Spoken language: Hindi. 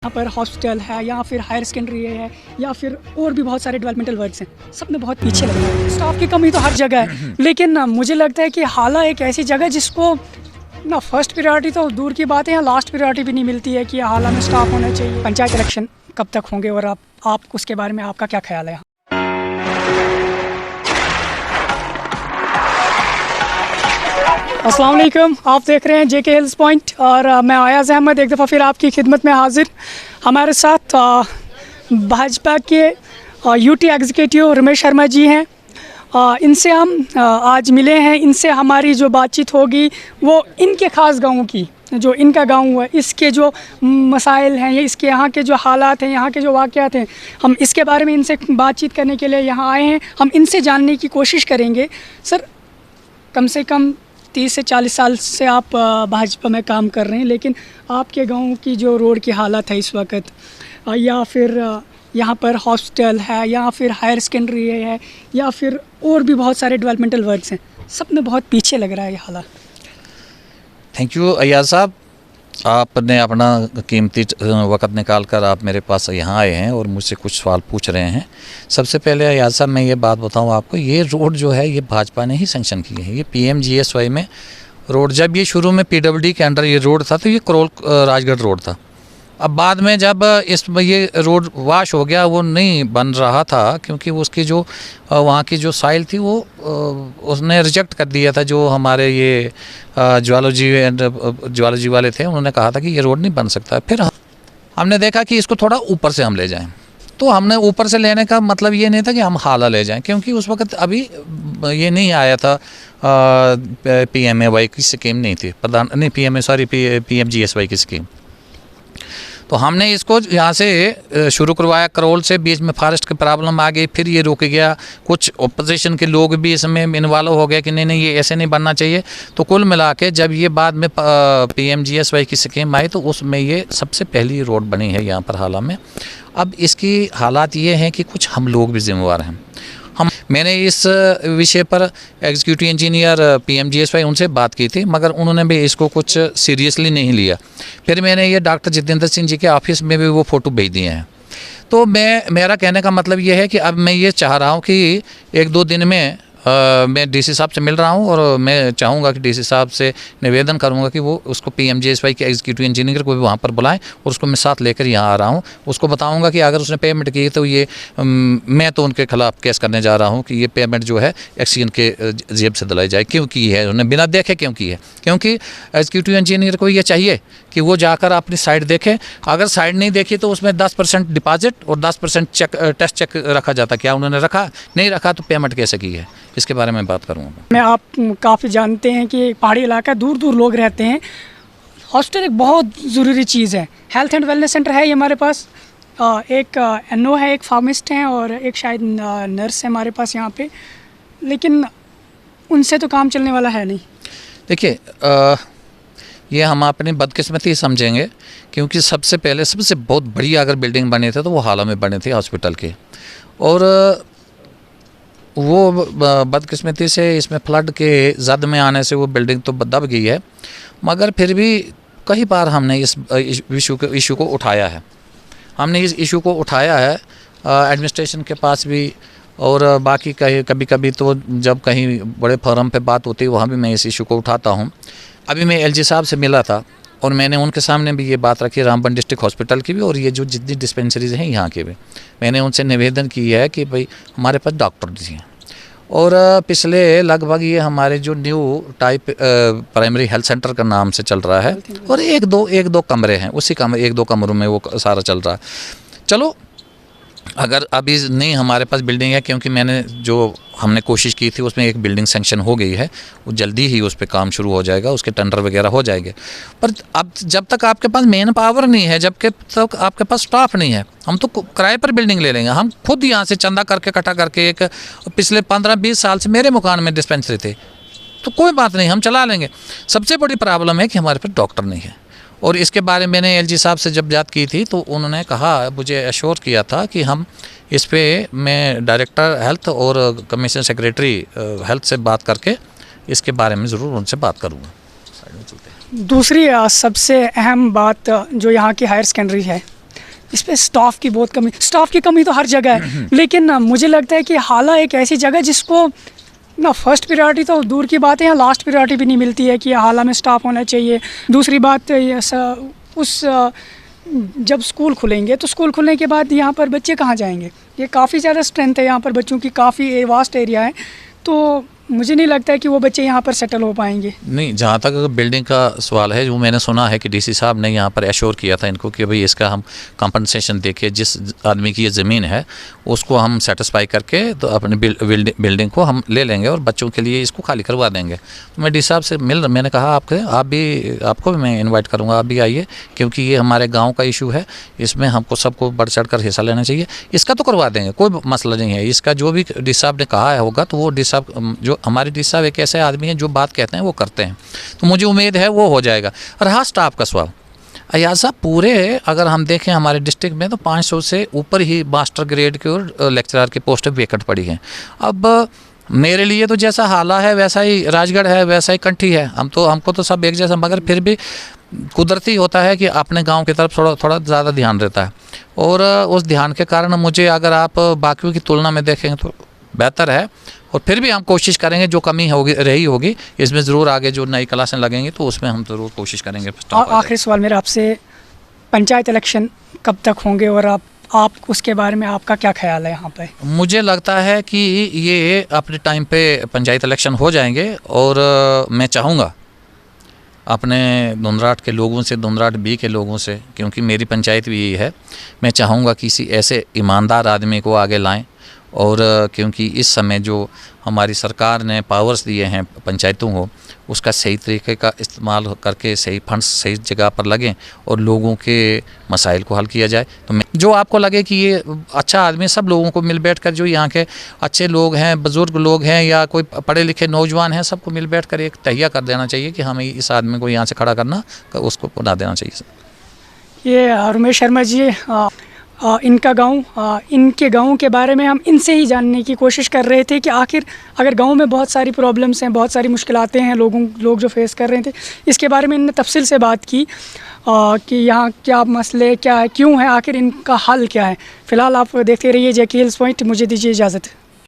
यहाँ पर हॉस्पिटल है या फिर हायर सेकेंडरी है या फिर और भी बहुत सारे डेवलपमेंटल वर्क्स हैं, सब में बहुत पीछे लग रहा है। स्टाफ की कमी तो हर जगह है, लेकिन मुझे लगता है कि हाला एक ऐसी जगह जिसको ना फर्स्ट प्रायोरिटी तो दूर की बात है, यहाँ लास्ट प्रायोरिटी भी नहीं मिलती है कि हाला में स्टाफ होना चाहिए। पंचायत इलेक्शन कब तक होंगे और आप उसके बारे में आपका क्या ख्याल है? अस्सलाम वालेकुम, आप देख रहे हैं जेके हिल्स पॉइंट और मैं अयाज़ अहमद एक दफ़ा फिर आपकी खिदमत में हाजिर। हमारे साथ भाजपा के यूटी एग्जीक्यूटिव रमेश शर्मा जी हैं। इनसे हम आज मिले हैं। इनसे हमारी जो बातचीत होगी वो इनके ख़ास गाँव की, जो इनका गांव है, इसके जो मसाइल हैं, ये इसके यहाँ के जो हालात हैं, यहाँ के जो वाक़यात हैं, हम इसके बारे में इनसे बातचीत करने के लिए यहाँ आए हैं। हम इनसे जानने की कोशिश करेंगे। सर, कम से कम 30 से 40 साल से आप भाजपा में काम कर रहे हैं, लेकिन आपके गांव की जो रोड की हालत है इस वक्त, या फिर यहाँ पर हॉस्पिटल है या फिर हायर सेकेंडरी है या फिर और भी बहुत सारे डेवलपमेंटल वर्क्स हैं, सब में बहुत पीछे लग रहा है ये हालत। थैंक यू अयाज साहब, आपने अपना कीमती वक़्त निकाल कर आप मेरे पास यहाँ आए हैं और मुझसे कुछ सवाल पूछ रहे हैं। सबसे पहले अयाज साहब मैं ये बात बताऊँ आपको, ये रोड जो है ये भाजपा ने ही सेंक्शन की है। ये PMGSY में रोड, जब ये शुरू में PWD के अंडर ये रोड था तो ये करोल राजगढ़ रोड था। अब बाद में जब ये रोड वाश हो गया, वो नहीं बन रहा था क्योंकि उसकी जो वहाँ की जो साइल थी वो उसने रिजेक्ट कर दिया था। जो हमारे ये ज्वालॉजी वाले थे, उन्होंने कहा था कि ये रोड नहीं बन सकता। फिर हमने देखा कि इसको थोड़ा ऊपर से हम ले जाएं, तो हमने ऊपर से लेने का मतलब ये नहीं था कि हम हाला ले जाएं, क्योंकि उस वक्त अभी ये नहीं आया था, PMAY की स्कीम नहीं थी, PMGSY की स्कीम। तो हमने इसको यहाँ से शुरू करवाया, करोल से। बीच में फॉरेस्ट की प्रॉब्लम आ गई, फिर ये रुक गया। कुछ ओपोजिशन के लोग भी इसमें इन्वॉल्व हो गए कि नहीं ये ऐसे नहीं बनना चाहिए। तो कुल मिला के जब ये बाद में PMGSY की स्कीम आई तो उसमें ये सबसे पहली रोड बनी है यहाँ पर हाला में। अब इसकी हालात ये हैं कि कुछ हम लोग भी जिम्मेवार हैं। मैंने इस विषय पर एग्जीक्यूटिव इंजीनियर PMGSY उनसे बात की थी, मगर उन्होंने भी इसको कुछ सीरियसली नहीं लिया। फिर मैंने ये डॉक्टर जितेंद्र सिंह जी के ऑफिस में भी वो फ़ोटो भेज दिए हैं। तो मेरा कहने का मतलब ये है कि अब मैं ये चाह रहा हूँ कि 1-2 दिन में मैं DC साहब से मिल रहा हूँ और मैं चाहूँगा कि DC साहब से निवेदन करूँगा कि वो उसको PMGSY के एग्जीक्यूटिव इंजीनियर को भी वहाँ पर बुलाएं और उसको मैं साथ लेकर यहाँ आ रहा हूँ। उसको बताऊँगा कि अगर उसने पेमेंट की तो ये मैं तो उनके खिलाफ़ केस करने जा रहा हूँ कि ये पेमेंट जो है एक्सीजन के जेब से दिलाई जाए। क्यों की है, उन्हें बिना देखे क्यों की है? क्योंकि एग्जीक्यूटिव इंजीनियर को ये चाहिए कि वो जाकर अपनी साइड देखे। अगर साइड नहीं देखी तो उसमें 10% डिपॉजिट और 10% टेस्ट चेक रखा जाता। क्या उन्होंने रखा? नहीं रखा तो पेमेंट कैसे की है, इसके बारे में बात करूँगा मैं। आप काफ़ी जानते हैं कि पहाड़ी इलाका, दूर दूर लोग रहते हैं। हॉस्टल एक बहुत ज़रूरी चीज़ है। हेल्थ एंड वेलनेस सेंटर है ये हमारे पास, एक NO है, एक फार्मिस्ट हैं और एक शायद नर्स है हमारे पास यहाँ पे, लेकिन उनसे तो काम चलने वाला है नहीं। देखिए, ये हम अपनी बदकिस्मती समझेंगे क्योंकि सबसे पहले सबसे बहुत बड़ी अगर बिल्डिंग बनी थी तो वो हाला में बनी थी हॉस्पिटल के, और वो बदकिस्मती से इसमें फ्लड के जद में आने से वो बिल्डिंग तो दब गई है। मगर फिर भी कई बार हमने इस इशू को उठाया है। हमने इस इशू को उठाया है एडमिनिस्ट्रेशन के पास भी, और बाकी कभी कभी तो जब कहीं बड़े फोरम पे बात होती है वहाँ भी मैं इस इशू को उठाता हूँ। अभी मैं LG साहब से मिला था और मैंने उनके सामने भी ये बात रखी, रामबन डिस्ट्रिक्ट हॉस्पिटल की भी और ये जो जितनी डिस्पेंसरीज हैं यहाँ की भी। मैंने उनसे निवेदन की है कि भाई हमारे पास डॉक्टर नहीं हैं, और पिछले लगभग ये हमारे जो new type primary health centre का नाम से चल रहा है, और एक दो कमरे हैं, उसी कमरे 1-2 कमरों में वो सारा चल रहा है। चलो, अगर अभी नहीं हमारे पास बिल्डिंग है, क्योंकि मैंने जो हमने कोशिश की थी उसमें एक बिल्डिंग सैंक्शन हो गई है, वो जल्दी ही उस पर काम शुरू हो जाएगा, उसके टेंडर वगैरह हो जाएंगे। पर अब जब तक आपके पास मेन पावर नहीं है, जब तक आपके पास स्टाफ नहीं है, हम तो किराए पर बिल्डिंग ले लेंगे। हम खुद यहाँ से चंदा करके इकट्ठा करके एक पिछले 15-20 साल से मेरे मकान में डिस्पेंसरी थे, तो कोई बात नहीं, हम चला लेंगे। सबसे बड़ी प्रॉब्लम है कि हमारे पास डॉक्टर नहीं है, और इसके बारे में मैंने LG साहब से जब बात की थी तो उन्होंने कहा, मुझे एश्योर किया था कि हम इस पे मैं डायरेक्टर हेल्थ और कमीशन सेक्रेटरी हेल्थ से बात करके इसके बारे में ज़रूर उनसे बात करूँगा। दूसरी सबसे अहम बात जो यहाँ की हायर सेकेंडरी है, इस पे स्टाफ की बहुत कमी, स्टाफ की कमी तो हर जगह है, लेकिन ना मुझे लगता है कि हाला एक ऐसी जगह जिसको ना फर्स्ट प्रायोरिटी तो दूर की बात है, यहाँ लास्ट प्रायोरिटी भी नहीं मिलती है कि हाला में स्टाफ होना चाहिए। दूसरी बात जब स्कूल खुलेंगे तो स्कूल खुलने के बाद यहाँ पर बच्चे कहाँ जाएंगे? ये काफ़ी ज़्यादा स्ट्रेंथ है यहाँ पर बच्चों की, काफ़ी वास्ट एरिया है, तो मुझे नहीं लगता है कि वो बच्चे यहाँ पर सेटल हो पाएंगे। नहीं, जहाँ तक बिल्डिंग का सवाल है, जो मैंने सुना है कि डीसी साहब ने यहाँ पर एश्योर किया था इनको कि भाई इसका हम कंपनसेशन देके जिस आदमी की ये ज़मीन है उसको हम सेटिस्फाई करके तो अपनी बिल्डिंग को हम ले लेंगे और बच्चों के लिए इसको खाली करवा देंगे। तो मैं डी साहब से मैंने कहा आपको भी मैं इन्वाइट करूँगा, आप भी आइए, क्योंकि ये हमारे गाँव का इशू है, इसमें हमको सबको बढ़ चढ़ कर हिस्सा लेना चाहिए। इसका तो करवा देंगे, कोई मसला नहीं है। इसका जो भी डी साहब ने कहा होगा तो वो डी साहब, जो हमारे डी साहब एक ऐसे आदमी हैं जो बात कहते हैं वो करते हैं, तो मुझे उम्मीद है वो हो जाएगा। रहा स्टाफ का सवाल, अयाज साहब पूरे अगर हम देखें हमारे डिस्ट्रिक्ट में तो 500 से ऊपर ही मास्टर ग्रेड के और लेक्चरर की पोस्टें वेकेंट पड़ी हैं। अब मेरे लिए तो जैसा हाला है वैसा ही राजगढ़ है, वैसा ही कंठी है, हमको तो सब एक जैसा, मगर फिर भी कुदरती होता है कि अपने गांव की तरफ थोड़ा ज़्यादा ध्यान रहता है, और उस ध्यान के कारण मुझे, अगर आप बाकियों की तुलना में देखेंगे तो बेहतर है। और फिर भी हम कोशिश करेंगे, जो कमी रही होगी इसमें ज़रूर आगे जो नई क्लासें लगेंगी तो उसमें हम ज़रूर कोशिश करेंगे। आखिरी सवाल मेरा आपसे, पंचायत इलेक्शन कब तक होंगे और आप उसके बारे में आपका क्या ख्याल है यहाँ पे? मुझे लगता है कि ये अपने टाइम पे पंचायत इलेक्शन हो जाएंगे, और मैं चाहूँगा अपने धुंधराट के लोगों से, धुंधराट बी के लोगों से, क्योंकि मेरी पंचायत भी यही है, मैं चाहूँगा किसी ऐसे ईमानदार आदमी को आगे लाएं, और क्योंकि इस समय जो हमारी सरकार ने पावर्स दिए हैं पंचायतों को, उसका सही तरीके का इस्तेमाल करके सही फंड्स सही जगह पर लगें और लोगों के मसाइल को हल किया जाए। तो जो आपको लगे कि ये अच्छा आदमी, सब लोगों को मिल बैठ कर, जो यहाँ के अच्छे लोग हैं, बुज़ुर्ग लोग हैं या कोई पढ़े लिखे नौजवान हैं, सबको मिल बैठ कर एक तहिया कर देना चाहिए कि हमें इस आदमी को यहाँ से खड़ा करना, उसको बना देना चाहिए। ये रमेश शर्मा जी, इनके गांव के बारे में हम इनसे ही जानने की कोशिश कर रहे थे कि आखिर अगर गांव में बहुत सारी प्रॉब्लम्स हैं, बहुत सारी मुश्किलातें हैं, लोग जो फेस कर रहे थे, इसके बारे में इनने तफसील से बात की कि यहाँ क्या मसले क्या है, क्यों है, आखिर इनका हल क्या है। फ़िलहाल आप देखते रहिए JK हिल्स पॉइंट। मुझे दीजिए इजाज़त।